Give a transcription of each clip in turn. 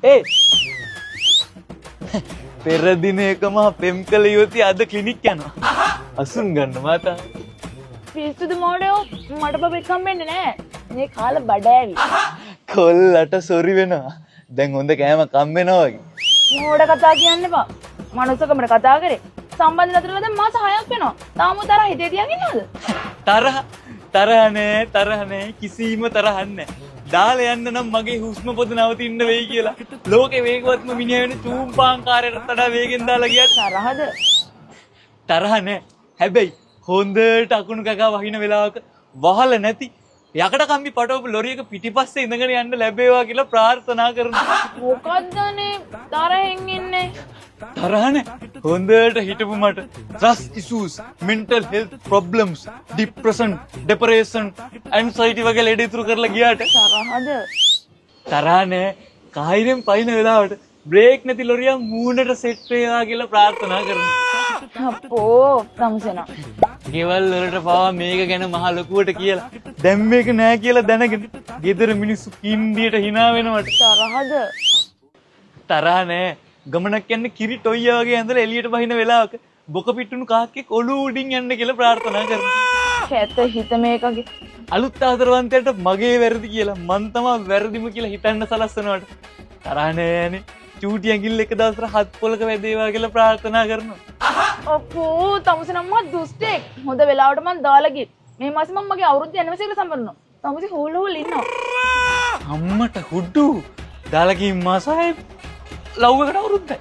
ඒ පෙර දිනයකම පෙම් කළ යුවති අද ක්ලිනික් යනවා. අසුන් ගන්න මාතා. පිස්සුදු මෝඩයෝ මට බබෙක් හම්බෙන්නේ නෑ. මේ කාල බඩෑවි. කොල්ලට සොරි වෙනවා. දැන් හොඳ කෑම කම්බෙනවා වගේ. මෝඩ කතා කියන්න එපා. මනුස්සකමට කතා කරේ. සම්බන්ධ නැතුව දැන් මාස 6ක් වෙනවා. තාම තරහ හිතේ තියන් ඉන්නවද? තරහ නෑ කිසිම තරහක් නෑ. දාලා යන්න නම් මගේ හුස්ම පොද නවතින්න වෙයි කියලා. ලෝකේ වේගවත්ම මිනිහා වෙන චූම්පාංකාරයට වඩා වේගෙන් දාලා ගියත් තරහද? තරහ නෑ. හැබැයි හොඳට අකුණු කකා වහින වෙලාවක වහල නැති යකඩ කම්බි පටවපු ලොරියක පිටිපස්සේ ඉඳගෙන යන්න ලැබේවා කියලා ප්‍රාර්ථනා කරනවා. මොකද්දනේ තරහෙන් ඉන්නේ? තරහ නෑ. හොඳට හිටපු මට trust issues, mental health problems, depression, depression, anxiety වගේ ලෙඩ ඉතුරු කරලා ගියාට තරහද? තරහ නෑ. කායිරෙන් පයින් වෙලාවට බ්‍රේක් නැති ලොරියක් මූණට සෙට් වේවා කියලා ප්‍රාර්ථනා කරනවා. අපෝ තමුසෙනා. ගෙවල් වලට පාවා මේක ගැන මහ ලොකුවට කියලා දැන් මේක නෑ කියලා දැනගෙන ගෙදර මිනිස්සු කින්දියට hina වෙනවට තරහද? තරහ නෑ. ගමනක් යන්න කිරි ටොයියා වගේ ඇඳලා එළියට බහින වෙලාවක බොක පිටුණු කාක්කෙක් ඔළුව උඩින් යන්න කියලා ප්‍රාර්ථනා කරනවා. කැත හිත මේකගේ. අලුත් ආදරවන්තයට මගේ වැරදි කියලා මං තමයි වැරදිම කියලා හිතන්න සලස්සනවට තරහ නෑනේ. චූටි ඇඟිල්ල එක දවසට හත් පොලක වැදේවා කියලා ප්‍රාර්ථනා කරනවා. අපෝ තමුසෙනා මම දුෂ්ටෙක්. හොඳ වෙලාවට මං දාලා ගියේ. මේ මාසෙ මම මගේ අවුරුද්ද ඇනිවර්සරි එක සම්බන්ධනවා. තමුසෙ හොල් ඉන්නවා. අම්මට හුඩු දාලා ගිහින් මාසයි ලව්වකට අවුරුද්දයි.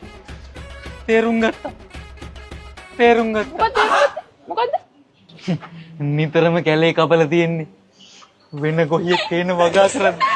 තේරුම් ගත්තා. මොකද්ද? නිතරම කැලේ කපලා තියෙන්නේ. වෙන කොහියක් කේන වගා කරන්නේ.